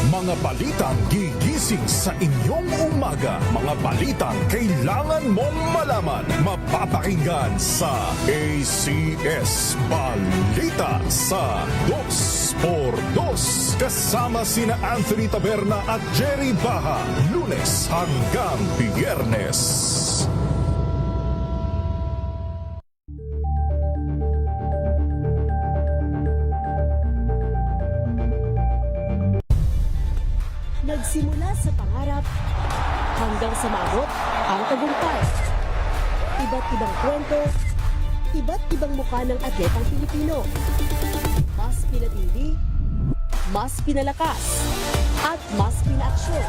Mga balitang gigising sa inyong umaga. Mga balitang kailangan mong malaman. Mapapakinggan sa ACS Balita sa 2x2. Kasama sina Anthony Taberna at Jerry Baha. Lunes hanggang Biyernes. Nagsimula sa pangarap hanggang sa maabot ang tagumpay. Iba't ibang kwento, iba't ibang mukha ng atletang Pilipino. Mas pinatindi, mas pinalakas, at mas pinaaksyon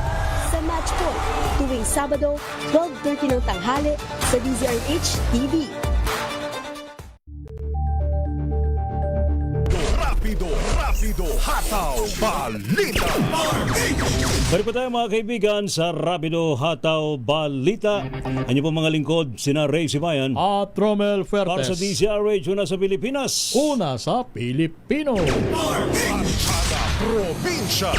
sa Match Point tuwing Sabado, 12:30 ng tanghali sa DZRH TV. Rapido, hataw, balita. Balik po tayo mga kaibigan sa Rapido Hataw Balita. Ano po mga lingkod, sina Ray Sibayan at Romel Fuertes. Para sa DZRH, una sa Pilipinas. Una sa Pilipino. Barkada Probinsya.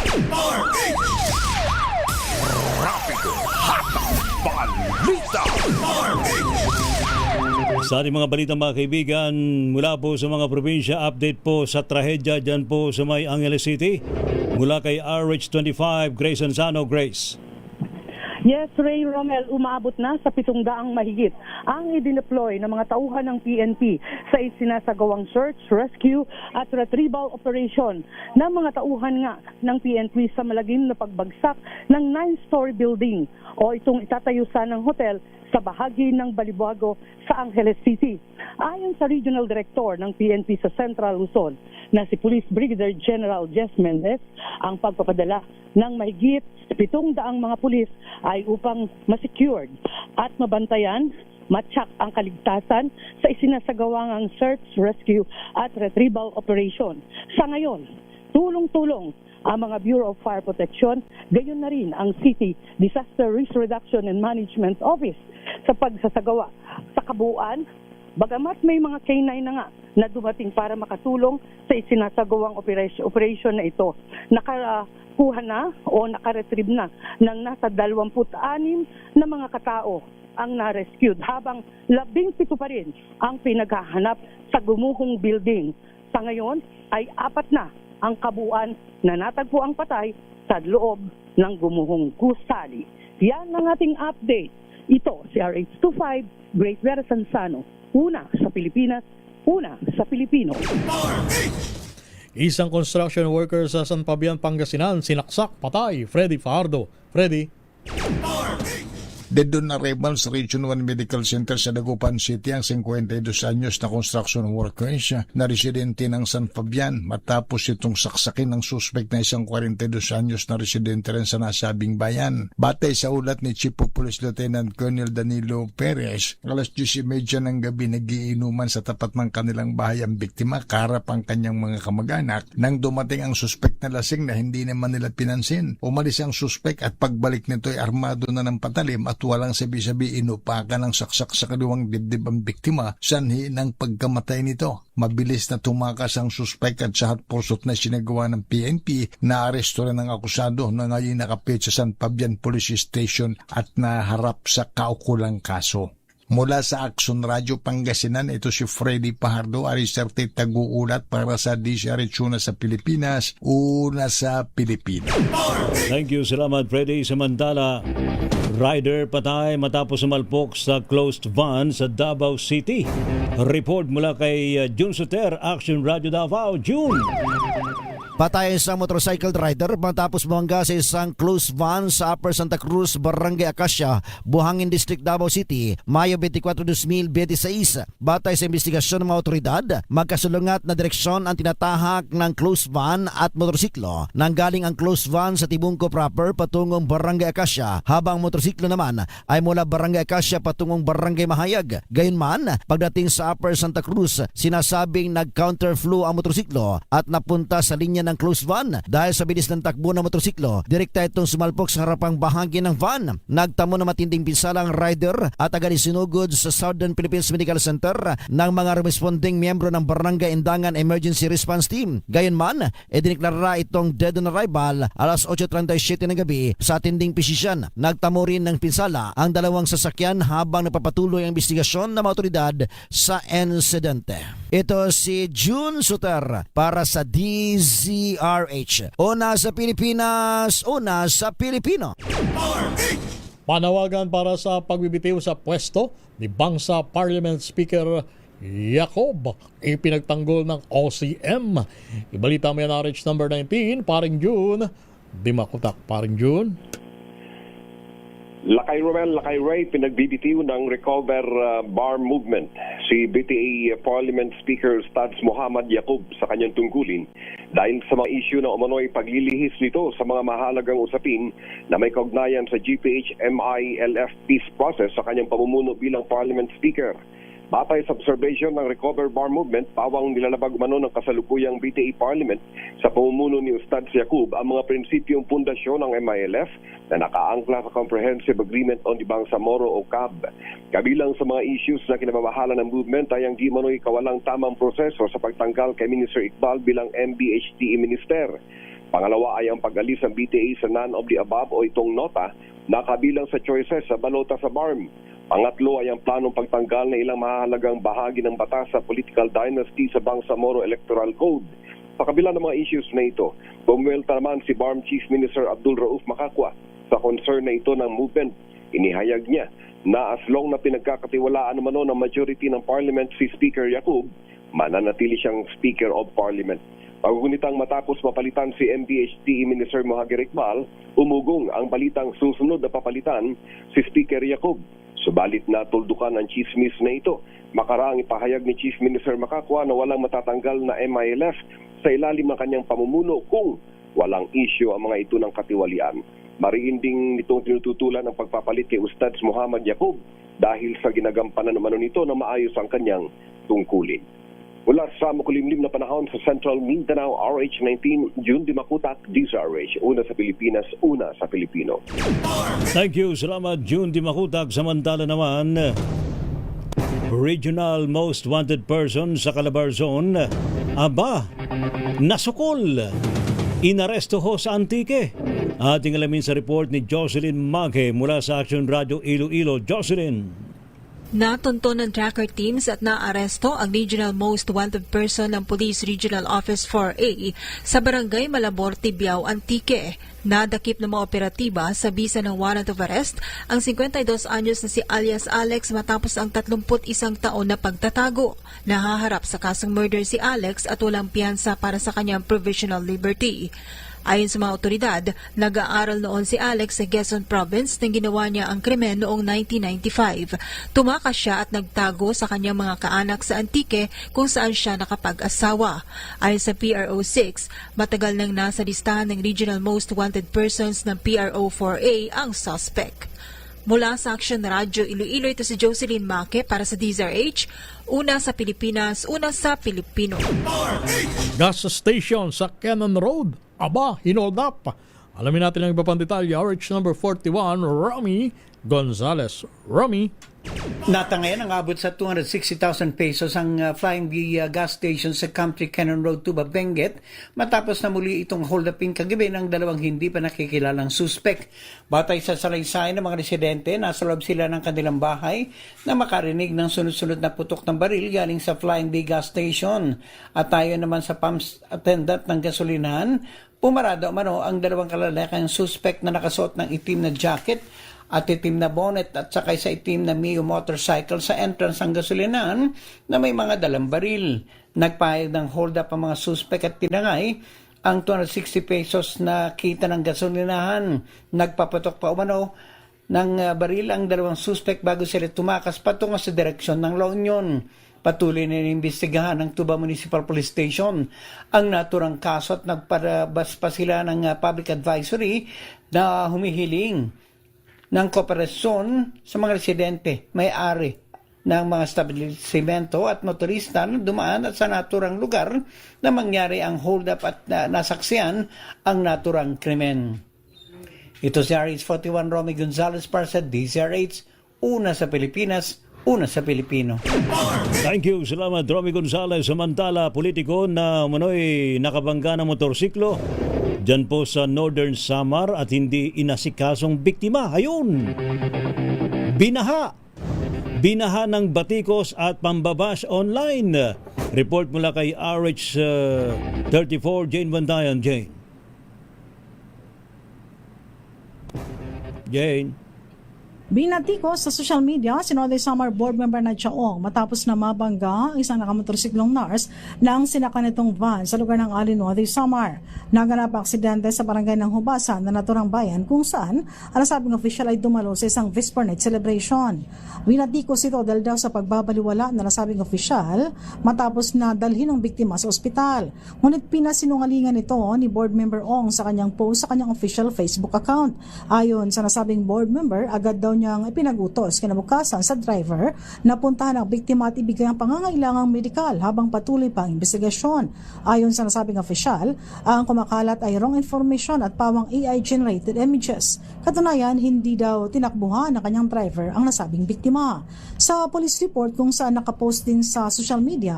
Rapido Hataw Balita. Sa ating mga balita mga kaibigan, mula po sa mga probinsya, update po sa trahedya dyan po sa May Angeles City. Mula kay RH25, Grace Anzano. Grace. Yes, Ray Romel, umaabot na sa 700 mahigit ang idineploy ng mga tauhan ng PNP sa isinasagawang search, rescue at retrieval operation ng mga tauhan nga ng PNP sa malagim na pagbagsak ng 9-story building o itong itatayo ng hotel sa bahagi ng Balibago sa Angeles City. Ayon sa Regional Director ng PNP sa Central Luzon na si Police Brigadier General Jess Mendez, ang pagpapadala ng mahigit 700 mga pulis ay upang ma-secured at mabantayan, matsak ang kaligtasan sa isinasagawang search, rescue at retrieval operation. Sa ngayon, tulong-tulong ang mga Bureau of Fire Protection, gayon na rin ang City Disaster Risk Reduction and Management Office sa pagsasagawa sa kabuuan. Bagamat may mga K9 na nga na dumating para makatulong sa isinasagawang operation na ito, nakakuha na o nakaretrieve na ng nasa 26 na mga katao ang na-rescued, habang 17 pa rin ang pinaghahanap sa gumuhong building. Sa ngayon ay 4 na ang kabuuan na natagpo ang patay sa loob ng gumuhong gusali. Yan ang ating update. Ito si RH25, Great Vera Sansano. Una sa Pilipinas, una sa Pilipino. Isang construction worker sa San Fabian, Pangasinan, sinaksak, patay. Freddy Fajardo. Freddy. Dead on arrival sa Region 1 Medical Center sa Dagupan City ang 52 anyos na construction worker na residente ng San Fabian matapos itong saksakin ng suspect na isang 42 anyos na residente rin sa nasabing bayan. Batay sa ulat ni Chief of Police Lieutenant Colonel Danilo Perez, alas 10:30 ng gabi nagiinuman sa tapat ng kanilang bahay ang biktima kaharap ang kanyang mga kamag-anak nang dumating ang suspect na lasing na hindi naman nila pinansin. Umalis ang suspect at pagbalik nito ay armado na ng patalim at walang sabi-sabi inupakan ng saksak sa kaliwang dibdib ang biktima, sanhi ng pagkamatay nito. Mabilis na tumakas ang suspect at sa hotpursuit na sinagawa ng PNP, naaresto rin ang akusado na ngayon nakapit sa San Fabian Police Station at naharap sa kaukulang kaso. Mula sa Action Radio Pangasinan, ito si Freddy Fajardo, Arisarte Taguulat para sa DZRH Una sa Pilipinas, Una sa Pilipino. Thank you, salamat Freddy. Samantala, rider patay matapos sumalpok sa closed van sa Davao City. Report mula kay June Soter, Action Radio Davao. June! Patay ang isang motorcycle rider matapos bumangga sa isang closed van sa Upper Santa Cruz, Barangay Acacia, Buhangin District, Davao City, Mayo 24, 2026. Batay sa investigasyon ng mga otoridad, magkasulungat na direksyon ang tinatahak ng closed van at motorsiklo. Nanggaling ang closed van sa Tibungco proper patungong Barangay Acacia, habang motorsiklo naman ay mula Barangay Acacia patungong Barangay Mahayag. Gayunman, pagdating sa Upper Santa Cruz, sinasabing nag-counterflow ang motorsiklo at napunta sa linya ng closed van. Dahil sa bilis ng takbo ng motorsiklo, direkta itong sumalpok sa harapang bahagi ng van. Nagtamo na matinding pinsala ang rider at agad isinugod sa Southern Philippines Medical Center ng mga responding miyembro ng Barangay Indangan Emergency Response Team. Gayunman, diniklara itong dead on arrival alas 8:37 ng gabi sa atinding pisisyan. Nagtamo rin ng pinsala ang dalawang sasakyan habang napapatuloy ang investigasyon ng mga otoridad sa insidente. Ito si June Soter para sa DZRH. Una sa Pilipinas, una sa Pilipino. Panawagan para sa pagbibitiw sa pwesto ni Bangsa Parliament Speaker Yacob, ipinagtanggol ng OCM. Ibalita mo yan, RH number 19, paring June. Di makutak, paring June. Lakay Romel, Lakay Ray, pinagbibitiw ng Recover Bar Movement si BTA Parliament Speaker Stads Muhammad Yacob sa kanyang tungkulin dahil sa mga issue na umano'y paglilihis nito sa mga mahalagang usapin na may kaugnayan sa GPH-MILF peace process sa kanyang pamumuno bilang Parliament Speaker. Batay sa observation ng Recover Bar Movement, pawang nilalabag umano ng kasalukuyang BTA Parliament sa pamumuno ni Ustad Yacob ang mga prinsipyong pundasyon ng MILF na nakaangkla sa Comprehensive Agreement on the Bangsamoro o CAB. Kabilang sa mga issues na kinamamahala ng movement ay ang di umano'y kawalang tamang proseso sa pagtanggal kay Minister Iqbal bilang MBHTE Minister. Pangalawa ay ang pag-alis ng BTA sa none of the above o itong nota na kabilang sa choices sa balota sa BARM. Pangatlo ay ang planong pagtanggal ng ilang mahalagang bahagi ng batas sa political dynasty sa Bangsamoro Electoral Code. Sa kabila ng mga issues na ito, bumuwelta naman si BARM Chief Minister Abdul Rauf Makakwa sa concern na ito ng movement. Inihayag niya na as long na pinagkakatiwalaan naman ng majority ng Parliament si Speaker Yacob, mananatili siyang Speaker of Parliament. Pagugunitang matapos mapalitan si MBHTE Minister Mohagir Iqbal, umugong ang balitang susunod na papalitan si Speaker Yacob. Subalit na tuldukan ang chismis na ito. Makaraang ipahayag ni Chief Minister Makakwa na walang matatanggal na MILF sa ilalim ng kanyang pamumuno kung walang issue ang mga ito ng katiwalian. Mariin ding nitong tinututulan ang pagpapalit kay Ustads Muhammad Yacob dahil sa ginagampanan naman nito na maayos ang kanyang tungkulin. Mula sa makulimlim na panahon sa Central Mindanao, RH19, June Di Makutak, DZRH. Una sa Pilipinas, una sa Pilipino. Thank you. Salamat, June Di Makutak. Samantala naman, Regional Most Wanted Person sa Calabarzon, aba, nasukol. Inaresto ho sa Antique. Ating alamin sa report ni Jocelyn Maghe mula sa Action Radio Iloilo. Jocelyn. Natunto ng tracker teams at naaresto ang Regional Most Wanted Person ng Police Regional Office 4A sa Barangay Malabor, Tibiao, Antique. Nadakip ng mga operatiba sa bisa ng warrant of arrest ang 52 anyos na si alias Alex matapos ang 31 taon na pagtatago. Nahaharap sa kasong murder si Alex at walang piyansa para sa kanyang provisional liberty. Ayon sa mga otoridad, nag-aaral noon si Alex sa Quezon Province nang ginawa niya ang krimen noong 1995. Tumakas siya at nagtago sa kanyang mga kaanak sa Antique kung saan siya nakapag-asawa. Ayon sa PRO6, matagal nang nasa listahan ng Regional Most Wanted Persons ng PRO4A ang suspect. Mula sa Action Radyo Iloilo, ito si Jocelyn Maque para sa DZRH. Una sa Pilipinas, una sa Pilipino. Gas station sa Cannon Road. Aba, hinold up. Alamin natin ang iba pang detalye. RH number 41, Romy Gonzalez. Romy. Natangayan ang abot sa 260,000 pesos ang Flying V gas station sa Country Cannon Road, Tuba, Benguet matapos na muli itong hold uping kagabi ng dalawang hindi pa nakikilalang suspect. Batay sa salaysay ng mga residente, nasa loob sila ng kanilang bahay na makarinig ng sunod-sunod na putok ng baril galing sa Flying V gas station. At tayo naman sa pump attendant ng gasolinahan, pumarada umano ang dalawang kalalakang suspect na nakasuot ng itim na jacket at itim na bonnet at sakay sa itim na Mio motorcycle sa entrance ng gasolinahan na may mga dalang baril. Nagpahayag ng hold up ang mga suspect at tinangay ang 260 pesos na kita ng gasolinahan. Nagpapatok pa umano ng baril ang dalawang suspect bago sila tumakas patungo sa direksyon ng La Union. Patuloy na inimbestigahan ng Tuba Municipal Police Station ang naturang kaso at nagparabas pa sila ng public advisory na humihiling ng kooperasyon sa mga residente, may-ari ng mga establishmento at motorista na dumaan at sa naturang lugar na mangyari ang hold-up at nasaksiyan ang naturang krimen. Ito si RH41 Romy Gonzalez para sa DZRH, una sa Pilipinas, una sa Pilipino. Thank you. Salamat, Romy Gonzalez. Samantala, politiko na manoy nakabangga ng motorsiklo dyan po sa Northern Samar at hindi inasikasong biktima. Ayun! Binaha ng batikos at pambabash online. Report mula kay RH34 Jane Bandayan. Jane. Binatikos sa social media si Northern Samar Board Member na Chaong matapos na mabangga ang isang nakamotorsiklong nurse na ang sinaka nitong van sa lugar ng Ali, Northern Samar. Naganap ang aksidente sa barangay ng Hubasan na naturang bayan kung saan ang nasabing official ay dumalo sa isang Vesper Night celebration. Binatikos ito dahil daw sa pagbabaliwala na nasabing official matapos na dalhin ang biktima sa ospital. Ngunit pinasinungalingan ito ni Board Member Ong sa kanyang post sa kanyang official Facebook account. Ayon sa nasabing board member, agad daw niyang ipinagutos kinabukasan sa driver na puntahan ang biktima at ibigay ang pangangailangang medikal habang patuloy pa ang investigasyon. Ayon sa nasabing official, ang kumakalat ay wrong information at pawang AI-generated images. Katunayan, hindi daw tinakbuhan ng kanyang driver ang nasabing biktima. Sa police report kung saan nakapost din sa social media,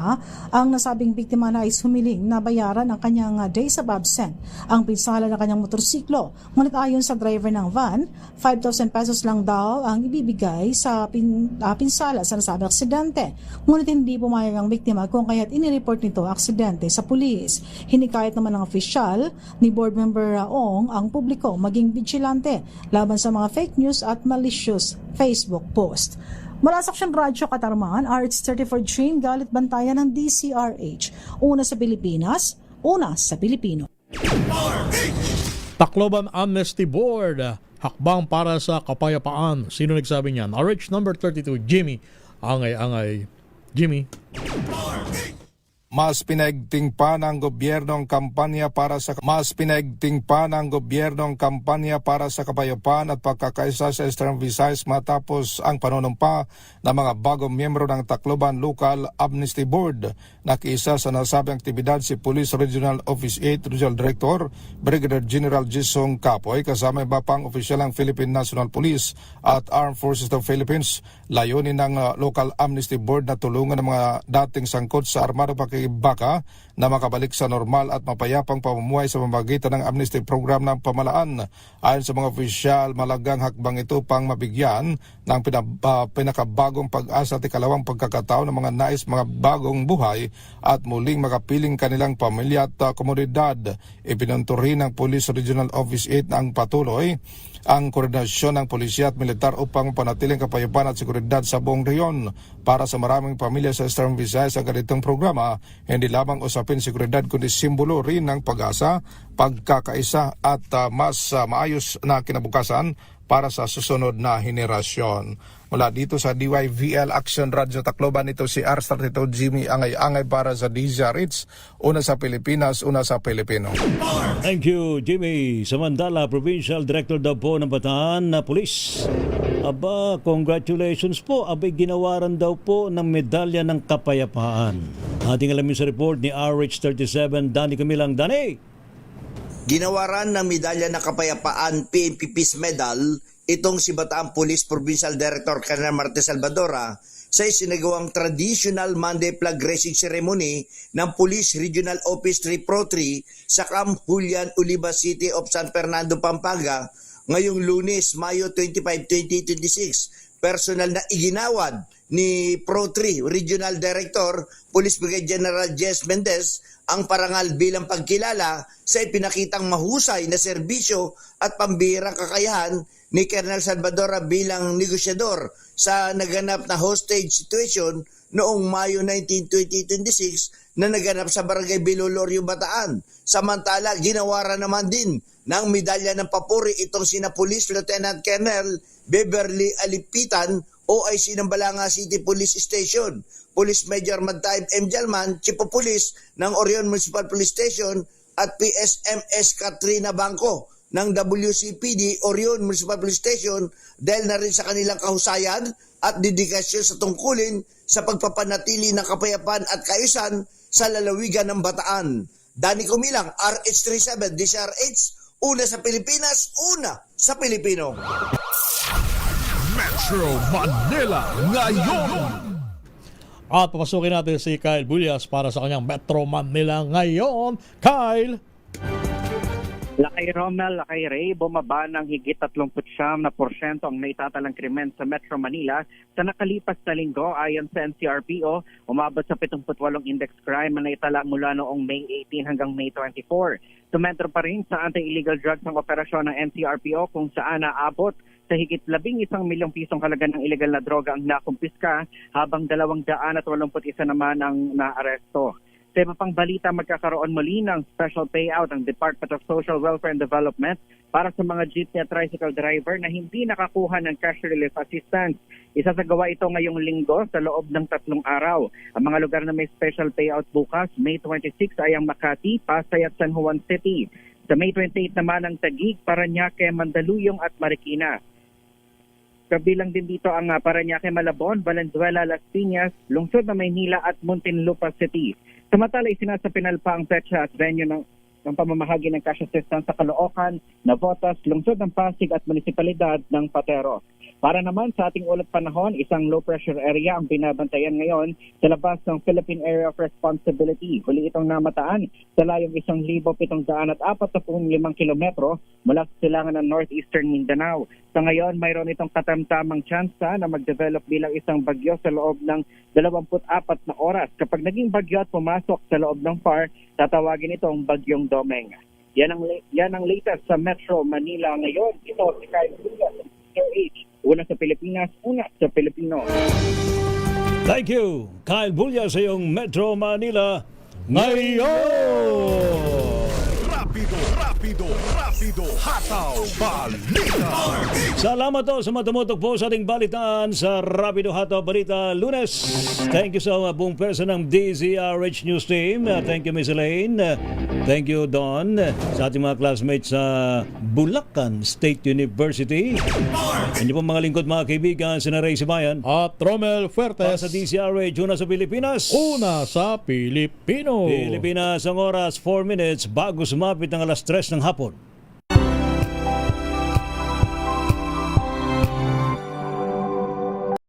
ang nasabing biktima na ay humiling na bayaran ang kanyang days of absent, ang pinsala ng kanyang motorsiklo. Ngunit ayon sa driver ng van, 5,000 pesos lang daw ang ibibigay sa pinsala sa nasabing aksidente. Ngunit hindi pumayag ang biktima kung kaya't inireport nito aksidente sa pulis. Hinikayat naman ng opisyal ni board member Ong ang publiko maging vigilante laban sa mga fake news at malicious Facebook post. Mula sa Action Radyo Katarman, RH34 Jane Galit Bantayan ng DCRH. Una sa Pilipinas, una sa Pilipino. Tacloban Amnesty Board, hakbang para sa kapayapaan. Sino nagsabi niyan? RH number 32, Jimmy. Angay. Jimmy. Mas pinaigting pa ng gobyernong kampanya para sa kapayapaan at pagkakaisa sa Eastern Visayas matapos ang panunumpa ng mga bagong miyembro ng Tacloban Local Amnesty Board. Nakiisa sa nasabing aktibidad si Police Regional Office 8 Regional Director Brigadier General Jisong Kapoy kasama iba pang opisyal ng Philippine National Police at Armed Forces of the Philippines. Layunin ng Local Amnesty Board na tulungan ng mga dating sangkot sa armado pakikipaglaban Baca na makabalik sa normal at mapayapang pamumuhay sa pamamagitan ng amnesty program ng pamalaan. Ayon sa mga opisyal, malagang hakbang ito pang mabigyan ng pinakabagong pag-asa at ikalawang pagkakataon ng mga nais mga bagong buhay at muling makapiling kanilang pamilya at komunidad. Ipinunto rin ng Police Regional Office 8 na ang patuloy ang koordinasyon ng pulisya at militar upang panatiling kapayapaan at seguridad sa buong reyon. Para sa maraming pamilya sa Eastern Visayas, ang ganitong programa hindi lamang usapin seguridad kundi simbolo rin ng pag-asa, pagkakaisa at mas maayos na kinabukasan para sa susunod na henerasyon. Mula dito sa DYVL Action Radio Tacloban, ito si R32 Jimmy Angay-Angay para sa DZRH. Una sa Pilipinas, una sa Pilipino. Thank you, Jimmy. Samantala, Provincial Director daw po ng Bataan na Police. Aba, congratulations po. Abay, ginawaran daw po ng medalya ng kapayapaan. Ating alamin sa report ni RH37, Danny Camilang. Danny! Ginawaran ng medalya ng kapayapaan PNP Peace Medal itong si Bataan Police Provincial Director Colonel Marte Salvadora sa isinagawang traditional Monday Flag Raising Ceremony ng Police Regional Office 3 Pro 3 sa Camp Julian, Oliva City of San Fernando, Pampanga ngayong Lunes, Mayo 25, 2026. Personal na iginawad ni Pro 3 Regional Director Police Brigadier General Jess Mendez ang parangal bilang pagkilala sa ipinakitang mahusay na serbisyo at pambihirang kakayahan ni Colonel Salvadora bilang negosyador sa naganap na hostage situation noong Mayo 19, 2026 na naganap sa Barangay Bilolorio, Bataan. Samantala, ginawaran naman din ng medalya ng papuri itong sina Police Lieutenant Colonel Beverly Alipitan, OIC ng Balanga City Police Station, Police Major Madtaib M. Jalman, Chief of Police ng Orion Municipal Police Station at PSMS Katrina Bangko ng WCPD Orion Municipal Police Station dahil na rin sa kanilang kahusayan at dedikasyon sa tungkulin sa pagpapanatili ng kapayapaan at kaayusan sa lalawigan ng Bataan. Danny Cumilang, RH37 DZRH, una sa Pilipinas, una sa Pilipino. Metro Manila ngayon. At papasukin natin si Kyle Bullas para sa kanyang Metro Manila ngayon. Kyle! Lakay Romel, Lakay Ray, bumaba ng higit 39% ang naitatalang krimen sa Metro Manila sa nakalipas na linggo. Ayon sa NCRPO, umabot sa 78 index crime na naitala mula noong May 18 hanggang May 24. Sumentro pa rin sa anti-illegal drugs ang operasyon ng NCRPO kung saan naabot sa higit 11 milyong pisong halaga ng illegal na droga ang nakumpiska habang 281 naman ang naaresto. Sa iba pang balita, magkakaroon muli ng special payout ang Department of Social Welfare and Development para sa mga jeepney at tricycle driver na hindi nakakuha ng cash relief assistance. Isasagawa ito ngayong linggo sa loob ng 3 araw. Ang mga lugar na may special payout bukas, May 26 ay ang Makati, Pasay at San Juan City. Sa May 28 naman ang Taguig, Parañaque, Mandaluyong at Marikina. Kabilang din dito ang Parañaque, Malabon, Valenzuela, Las Piñas, Lungsod na Maynila at Muntinlupa City. Samantala, isinasapinal pa ang petsa at venue ng pamamahagi ng cash assistance sa Caloocan, Navotas, Lungsod ng Pasig at Munisipalidad ng Patero. Para naman sa ating ulat panahon, isang low pressure area ang binabantayan ngayon sa labas ng Philippine Area of Responsibility. Huli itong namataan sa layong 1,745 kilometro mula sa silangan ng northeastern Mindanao. Sa ngayon, mayroon itong katamtamang tsansa na mag-develop bilang isang bagyo sa loob ng 24 na oras. Kapag naging bagyo at pumasok sa loob ng PAR, tatawagin itong Bagyong Domeng. Yan ang latest sa Metro Manila ngayon. Ito si Kyle Bullas, DZRH. Una sa Pilipinas, una sa Pilipino. Thank you, Kyle Bullas sa iyong Metro Manila ngayon. Rapido, hataw, balita. Salamat to sa matumutok po sa ating balitaan sa Rapido Hataw Balita Lunes. Thank you sa buong person ng DZRH News Team. Thank you, Miss Elaine. Thank you, Don. Sa ating mga classmates sa Bulacan State University. Hindi po mga lingkod, mga kaibigan, si Ray Sibayan at Romel Fuertes sa DZRH, una sa Pilipinas. Una sa Pilipino. Pilipinas ang oras, 4 minutes bago sumapit ng alas 3 ng hapon.